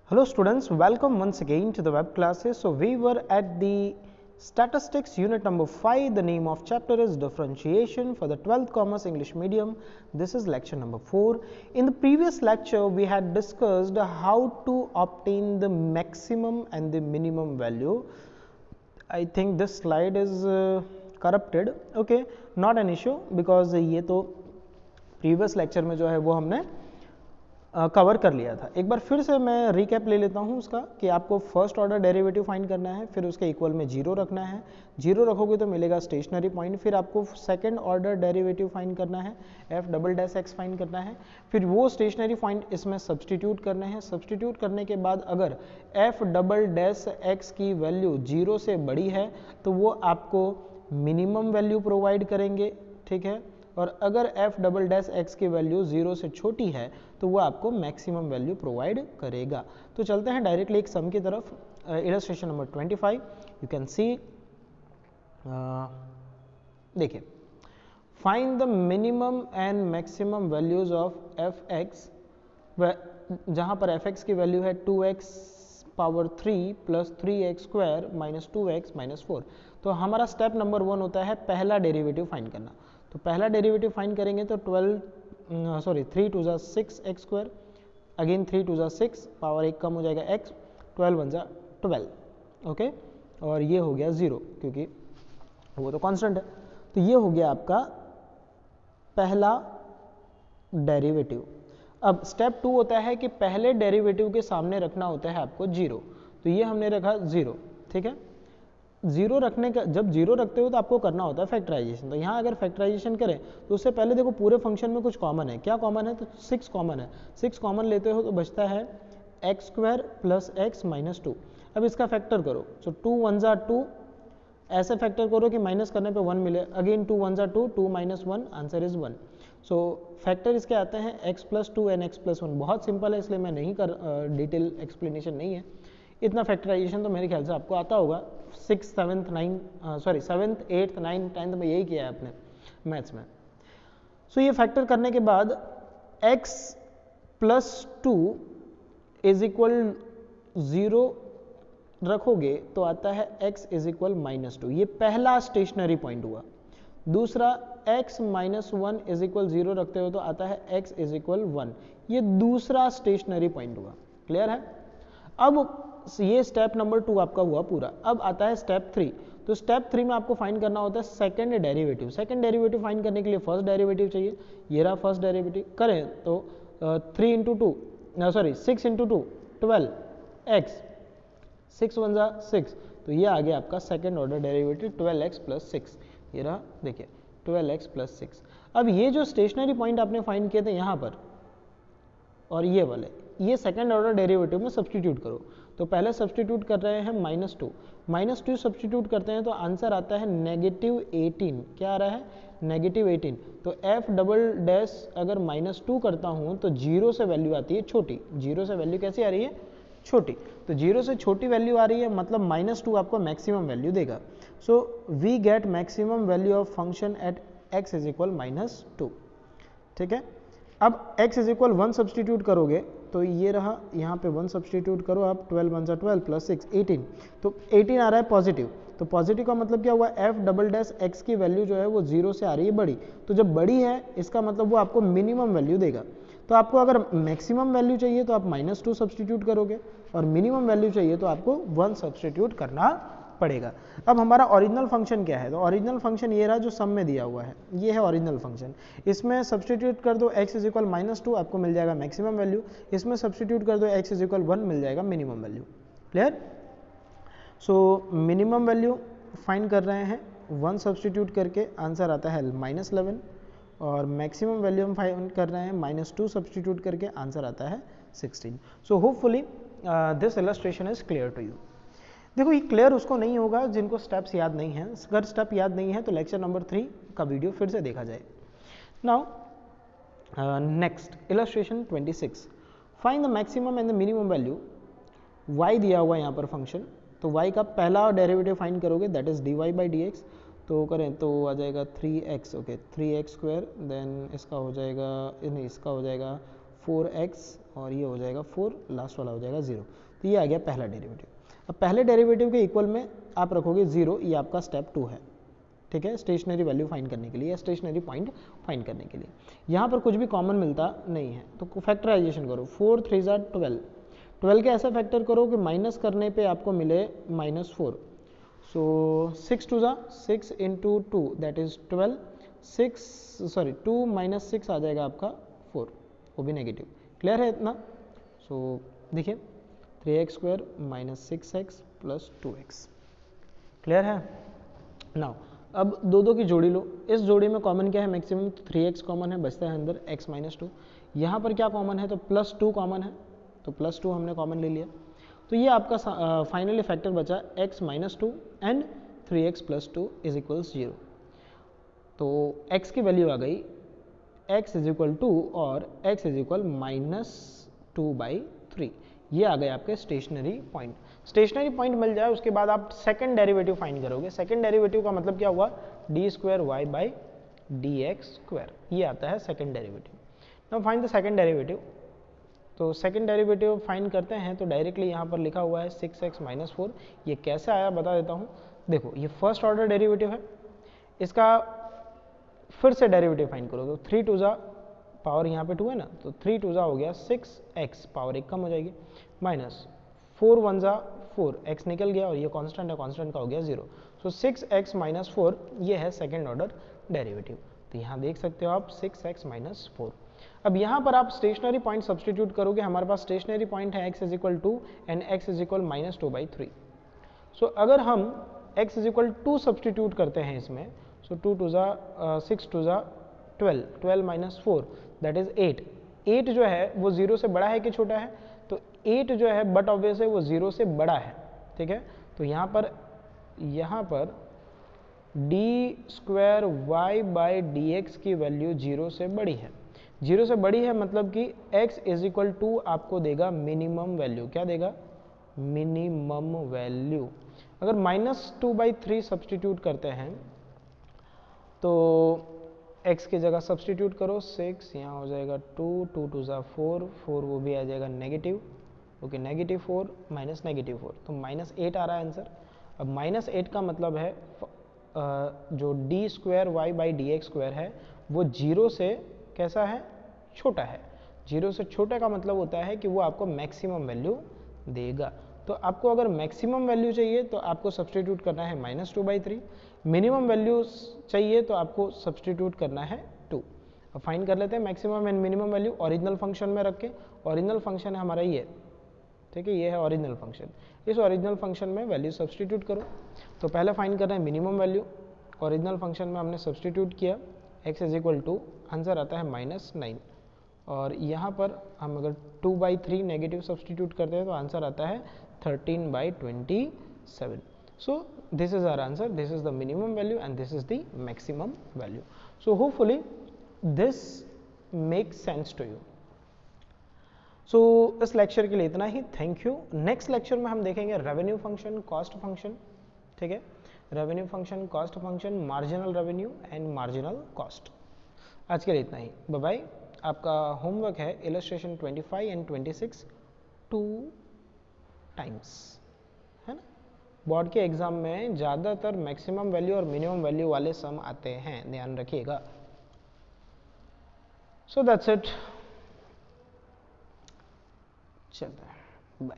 Hello students, welcome once again to the web classes. So we were at the statistics unit number 5. The name of chapter is differentiation for the 12th commerce English medium. This is lecture number 4. In the previous lecture we had discussed how to obtain the maximum and the minimum value. I think this slide is corrupted. Okay, not an issue because ये तो previous lecture में जो है वो हमने cover कर लिया था. एक बार फिर से मैं रिकैप ले लेता हूँ उसका कि आपको फर्स्ट ऑर्डर डेरिवेटिव फाइंड करना है, फिर उसके इक्वल में जीरो रखना है. जीरो रखोगे तो मिलेगा स्टेशनरी पॉइंट. फिर आपको सेकंड ऑर्डर डेरिवेटिव फाइंड करना है, F double dash x find करना है. फिर वो स्टेशनरी पॉइंट इसमें सब्सटीट्यूट करने हैं. सब्सटीट्यूट करने के बाद अगर एफ डबल डैश एक्स की वैल्यू जीरो से बड़ी है तो वो आपको मिनिमम वैल्यू प्रोवाइड करेंगे, ठीक है. और अगर एफ डबल डैश एक्स की वैल्यू जीरो से छोटी है तो वो आपको मैक्सिमम वैल्यू प्रोवाइड करेगा. तो चलते हैं डायरेक्टली एक सम की तरफ. Illustration number 25 you can see. देखिए, find the minimum and maximum values of f x, जहाँ पर एफ एक्स की वैल्यू है 2x power 3 plus 3x square minus 2x minus 4. तो हमारा स्टेप नंबर 1 होता है पहला डेरिवेटिव फाइंड करना. तो पहला डेरिवेटिव फाइंड करेंगे तो 3 टू ज़ा 6x स्क्वायर, अगेन 3 टू ज़ा 6, पावर एक कम हो जाएगा x, 12 वन ज़ा 12. ओके, और ये हो गया 0 क्योंकि वो तो कांस्टेंट है. तो ये हो गया आपका पहला डेरिवेटिव. अब स्टेप 2 होता है कि पहले डेरिवेटिव के सामने रखना होता है आपको 0. तो ये हमने रखा 0, ठीक है. जीरो रखने का, जब जीरो रखते हो तो आपको करना होता है फैक्टराइजेशन. तो यहाँ अगर फैक्टराइजेशन करें तो उससे पहले देखो पूरे फंक्शन में कुछ कॉमन है. क्या कॉमन है? तो 6 कॉमन है. 6 कॉमन लेते हो तो बचता है x square plus x minus 2. अब इसका फैक्टर करो. सो 2 वन ज़ा 2, ऐसे फैक्टर करो कि माइनस करने पे 1 मिले. अगेन 2 वन ज़ा 2, 2 minus 1, answer is 1. So factor इसके आते हैं x plus 2 and x plus 1. बहुत सिंपल है इसलिए मैं नहीं डिटेल एक्सप्लेनेशन नहीं है. इतना फैक्टराइजेशन तो मेरे ख्याल से आपको आता होगा. 6th 7th 7th 8th 9th 10th में यही किया है आपने मैथ्स में. सो ये फैक्टर करने के बाद x प्लस 2 इज इक्वल 0 रखोगे तो आता है x इज इक्वल माइनस 2. ये पहला स्टेशनरी पॉइंट हुआ. दूसरा x माइनस 1 इज इक्वल 0 रखते हो तो आता है x इज इक्वल 1. ये दूसरा स्टेशनरी पॉइंट हुआ. क्लियर है? अब ये स्टेप नंबर 2 आपका हुआ पूरा. अब आता है स्टेप 3. तो स्टेप 3 में आपको फाइंड करना होता है second derivative. Second derivative find करने के लिए फर्स्ट डेरिवेटिव चाहिए. ये रहा फर्स्ट डेरिवेटिव. करें तो 3 इंटू 2 6 इंटू 2 12 x, 6 वन ज़ा 6. तो ये आ गया आपका second order derivative 12x plus 6. ये रहा, देखिए 12x प्लस 6. अब ये जो स्टेशनरी पॉइंट आपने फाइंड किए थे यहाँ पर और ये वाले, ये सेकंड ऑर्डर डेरिवेटिव में सब्सटीट्यूट करो. तो पहले सब्सटीट्यूट कर रहे हैं माइनस 2. माइनस 2 सब्सटीट्यूट करते हैं तो आंसर आता है नेगेटिव 18. क्या आ रहा है? नेगेटिव 18. तो एफ डबल डैश अगर माइनस 2 करता हूँ तो जीरो से वैल्यू आती है छोटी. जीरो से वैल्यू कैसी आ रही है? छोटी. तो जीरो से छोटी वैल्यू आ रही है, मतलब माइनस 2 आपको मैक्सिमम वैल्यू देगा. So we get maximum value of function at x is equal minus 2. ठीक है. अब x इज इक्वल 1 सब्सटीट्यूट करोगे तो ये रहा, यहाँ पे 1 सब्सटीट्यूट करो आप. 12 वन ज़ा 12 प्लस 6 18. तो 18 आ रहा है पॉजिटिव. तो पॉजिटिव का मतलब क्या हुआ? एफ डबल डैश एक्स की वैल्यू जो है वो 0 से आ रही है बड़ी. तो जब बड़ी है इसका मतलब वो आपको मिनिमम वैल्यू देगा. तो आपको अगर मैक्सिमम वैल्यू चाहिए तो आप माइनस 2 सब्सटीट्यूट करोगे और मिनिमम वैल्यू चाहिए तो आपको 1 सब्सटीट्यूट करना पड़ेगा. अब हमारा ओरिजिनल फंक्शन क्या है? तो ओरिजिनल फंक्शन ये रहा जो सम में दिया हुआ है. ये है ओरिजिनल फंक्शन. इसमें सब्सटीट्यूट कर दो x इज इक्वल माइनस 2, आपको मिल जाएगा मैक्सिमम वैल्यू. इसमें सब्सटीट्यूट कर दो x इज इक्वल 1, मिल जाएगा minimum value. Clear? So minimum value find कर रहे हैं 1 सब्सटीट्यूट करके, आंसर आता है माइनस 11. और मैक्सिमम वैल्यू हम फाइंड कर रहे हैं माइनस 2 सब्सटीट्यूट करके, आंसर आता है 16. So hopefully this illustration is clear to you. देखो ये क्लियर उसको नहीं होगा जिनको स्टेप्स याद नहीं हैं. अगर स्टेप याद नहीं है तो लेक्चर नंबर 3 का वीडियो फिर से देखा जाए. Now next illustration 26. Find the maximum and the minimum value. y दिया हुआ है यहाँ पर फंक्शन. तो y का पहला डेरिवेटिव फाइंड करोगे, that is dy by dx. तो करें तो आ जाएगा 3x. Okay, 3x square, then इसका हो जाएगा, नहीं इसका हो जाएगा 4x और ये हो जाएगा 4, लास्ट वाला हो जाएगा 0। तो ये आ गया पहला डेरिवेटिव। अब पहले डेरिवेटिव के इक्वल में आप रखोगे 0, ये आपका स्टेप 2 है, ठीक है, स्टेशनरी वैल्यू फाइंड करने के लिए या स्टेशनरी पॉइंट फाइंड करने के लिए। यहाँ पर कुछ भी कॉमन मिलता नहीं है, तो फैक्टराइजेशन करो। 4 3 12, 12 के ऐसा फैक्टर करो कि माइनस करने पे आपको मिले -4। सो 6 2 6 इंटू 2 दैट इज 12, 2 - 6 आ जाएगा आपका 4, वो भी नेगेटिव। क्लियर है इतना? सो देखिए 3x² - 6x + 2x। क्लियर है? नाउ अब दो की जोड़ी लो। इस जोड़ी में कॉमन क्या है? मैक्सिमम। तो 3x कॉमन है, बचता है अंदर x - 2। यहाँ पर क्या कॉमन है? तो +2 कॉमन है, तो +2 हमने कॉमन ले लिया। तो ये आपका फाइनली फैक्टर बचा x - 2 एंड 3x + 2 = 0। तो x की वैल्यू आ गई x = 2 और x = -2/3। ये आ गए आपके स्टेशनरी पॉइंट। स्टेशनरी पॉइंट मिल जाए उसके बाद आप सेकंड डेरिवेटिव फाइंड करोगे। सेकंड डेरिवेटिव का मतलब क्या हुआ? d2y/dx², ये आता है second derivative. Now find the second derivative. तो सेकंड डेरिवेटिव फाइंड करते हैं तो डायरेक्टली यहाँ पर लिखा हुआ है 6x - 4। ये कैसे आया बता देता हूँ। देखो ये फर्स्ट ऑर्डर डेरिवेटिव है, इसका फिर से डेरिवेटिव फाइंड करो। तो 3 2 पावर यहाँ पे 2 है ना, तो 3 2 हो गया 6x, पावर 1 कम हो जाएगी, -4 1 4, x निकल गया और ये कांस्टेंट है, कांस्टेंट का हो गया 0। सो 6x - 4 ये है सेकंड ऑर्डर डेरिवेटिव। तो यहाँ देख सकते हो आप 6x - 4। अब यहाँ पर आप स्टेशनरी पॉइंट सब्सटीट्यूट करोगे। हमारे पास स्टेशनरी पॉइंट है x = 2 एंड x = -2/3। सो अगर हम x = 2 सब्सटीट्यूट करते हैं इसमें, सो 2 2 6 2 12, 12 - 4 दैट इज 8। 8 जो है वो 0 से बड़ा है कि छोटा है? तो 8 जो है बट ऑब्वियस है वो 0 से बड़ा है, ठीक है। तो यहाँ पर d2y/dx की वैल्यू 0 से बड़ी है। 0 से बड़ी है मतलब कि x = 2 आपको देगा मिनिमम वैल्यू। क्या देगा? Minimum value. अगर -2/3 सब्सटीट्यूट करते हैं तो x की जगह सब्सटीट्यूट करो 6, यहाँ हो जाएगा 2 2 2 4, 4 वो भी आ जाएगा नेगेटिव, ओके, -4 -4, तो -8 आ रहा है आंसर। अब -8 का मतलब है जो d2y/dx² है वो 0 से कैसा है? छोटा है। 0 से छोटे का मतलब होता है कि वो आपको मैक्सिमम वैल्यू देगा। तो आपको अगर मैक्सिमम वैल्यू चाहिए तो आपको सब्सटीट्यूट करना है -2/3, मिनिमम वैल्यू चाहिए तो आपको सब्सटीट्यूट करना है 2। अब फाइंड कर लेते हैं maximum and minimum value original function में रख के। ओरिजिनल फंक्शन है हमारा ये, ठीक है, ये है ओरिजिनल फंक्शन। इस ओरिजिनल फंक्शन में वैल्यू सब्सटीट्यूट करो। तो पहले फाइंड कर रहे हैं मिनिमम वैल्यू। ओरिजिनल फंक्शन में हमने सब्सटीट्यूट किया, x = 2, आंसर आता है -9। और यहाँ पर हम अगर 2/3 नेगेटिव सब्सटीट्यूट करते हैं तो आंसर आता है 13/27। सो this is our answer, this is the minimum value and this is the maximum value. So hopefully this makes sense to you. So इस लेक्चर के लिए इतना ही, थैंक यू। नेक्स्ट लेक्चर में हम देखेंगे रेवेन्यू फंक्शन, कॉस्ट फंक्शन, ठीक है, revenue function, cost function, marginal revenue and marginal cost. आज के लिए इतना ही, बाय बाय। आपका होमवर्क है इलस्ट्रेशन 25 एंड 26 2 टाइम्स, है ना। बोर्ड के एग्जाम में ज़्यादातर मैक्सिमम वैल्यू और मिनिमम वैल्यू वाले सम आते हैं, ध्यान रखिएगा। सो दैट्स इट, चलता है, बाय।